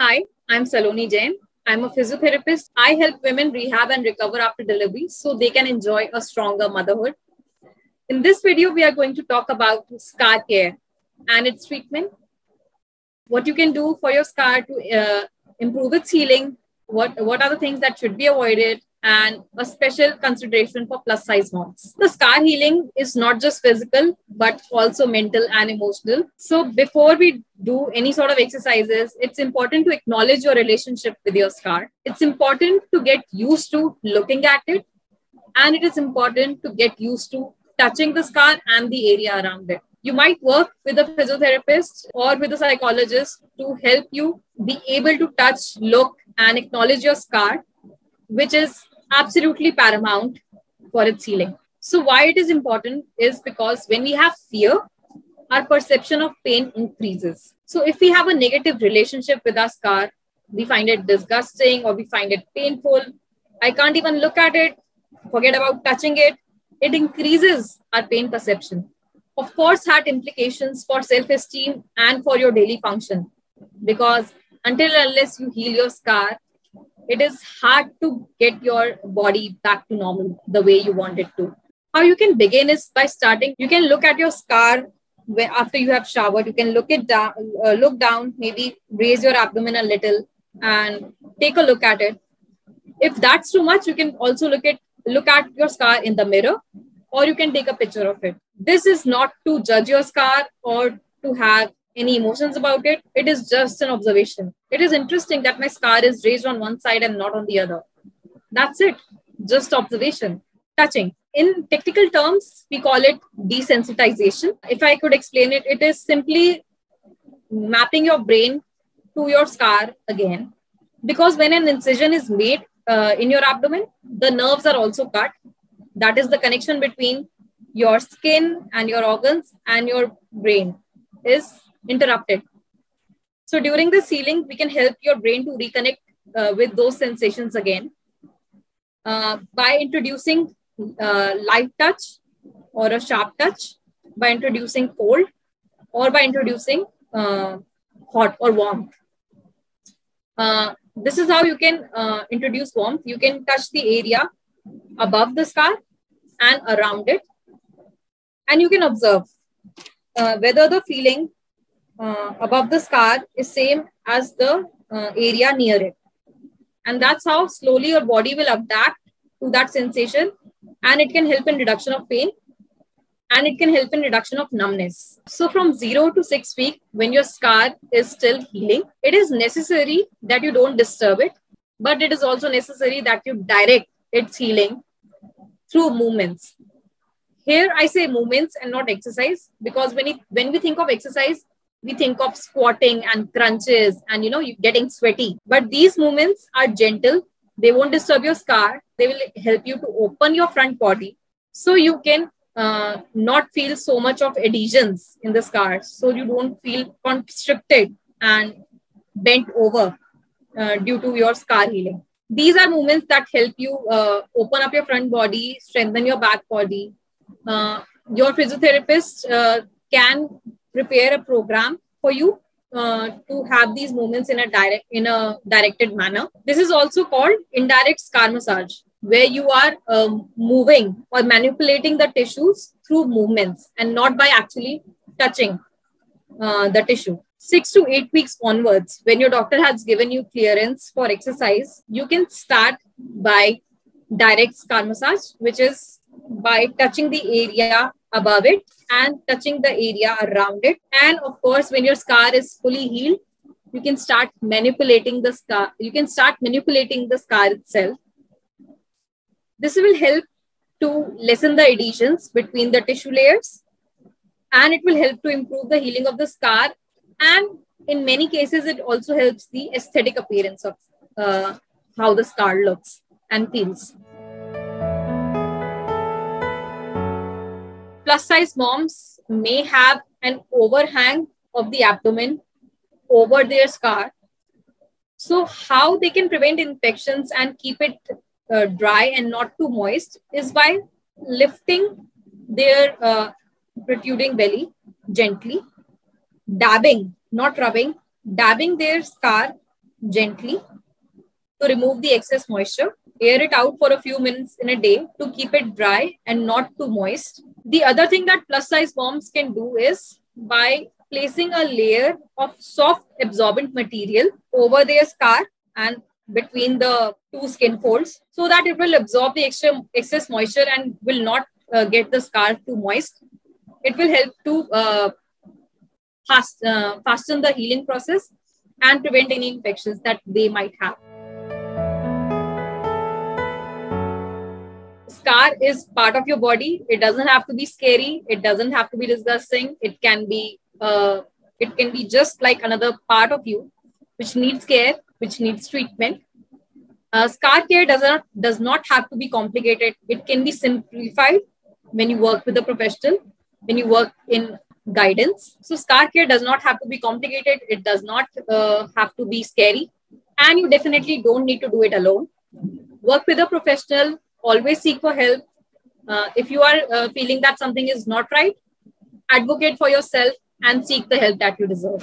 Hi, I'm Saloni Jain. I'm a physiotherapist. I help women rehab and recover after delivery so they can enjoy a stronger motherhood. In this video, we are going to talk about scar care and its treatment, what you can do for your scar to improve its healing, what are the things that should be avoided, and a special consideration for plus size moms. The scar healing is not just physical, but also mental and emotional. So before we do any sort of exercises, it's important to acknowledge your relationship with your scar. It's important to get used to looking at it, and it is important to get used to touching the scar and the area around it. You might work with a physiotherapist or with a psychologist to help you be able to touch, look, and acknowledge your scar, which is absolutely paramount for its healing. So, why it is important is because when we have fear, our perception of pain increases. So, if we have a negative relationship with our scar, we find it disgusting or we find it painful. I can't even look at it, forget about touching it. It increases our pain perception. Of course, had implications for self-esteem and for your daily function, because until unless you heal your scar, it is hard to get your body back to normal the way you want it to. How you can begin is by starting. You can look at your scar after you have showered. You can look down, maybe raise your abdomen a little and take a look at it. If that's too much, you can also look at your scar in the mirror, or you can take a picture of it. This is not to judge your scar or to have any emotions about it. It is just an observation. It is interesting that my scar is raised on one side and not on the other. That's it. Just observation. Touching. In technical terms, we call it desensitization. If I could explain it, it is simply mapping your brain to your scar again. Because when an incision is made in your abdomen, the nerves are also cut. That is the connection between your skin and your organs and your brain is interrupted. So during this healing, we can help your brain to reconnect with those sensations again by introducing light touch or a sharp touch, by introducing cold, or by introducing hot or warmth. This is how you can introduce warmth. You can touch the area above the scar and around it, and you can observe whether the feeling above the scar is same as the area near it. And that's how slowly your body will adapt to that sensation, and it can help in reduction of pain, and it can help in reduction of numbness. So from 0 to 6 weeks, when your scar is still healing, it is necessary that you don't disturb it, but it is also necessary that you direct its healing through movements. Here I say movements and not exercise, because when we think of exercise, we think of squatting and crunches and you getting sweaty. But these movements are gentle. They won't disturb your scar. They will help you to open your front body so you can not feel so much of adhesions in the scar. So you don't feel constricted and bent over due to your scar healing. These are movements that help you open up your front body, strengthen your back body. Your physiotherapist can prepare a program for you to have these movements in a directed manner. This is also called indirect scar massage, where you are moving or manipulating the tissues through movements and not by actually touching the tissue. 6 to 8 weeks onwards, when your doctor has given you clearance for exercise, you can start by direct scar massage, which is by touching the area above it and touching the area around it. And of course, when your scar is fully healed, you can start manipulating the scar. You can start manipulating the scar itself. This will help to lessen the adhesions between the tissue layers, and it will help to improve the healing of the scar. And in many cases, it also helps the aesthetic appearance of how the scar looks and feels. Plus size moms may have an overhang of the abdomen over their scar. So how they can prevent infections and keep it dry and not too moist is by lifting their protruding belly gently, dabbing, not rubbing, dabbing their scar gently to remove the excess moisture. Air it out for a few minutes in a day to keep it dry and not too moist. The other thing that plus size moms can do is by placing a layer of soft absorbent material over their scar and between the two skin folds so that it will absorb the excess moisture and will not get the scar too moist. It will help to fasten the healing process and prevent any infections that they might have. Scar is part of your body. It doesn't have to be scary. It doesn't have to be disgusting. It can be just like another part of you, which needs care, which needs treatment. Scar care does not have to be complicated. It can be simplified when you work with a professional, when you work in guidance. So scar care does not have to be complicated. It does not have to be scary, and you definitely don't need to do it alone. Work with a professional. Always seek for help. If you are feeling that something is not right, advocate for yourself and seek the help that you deserve.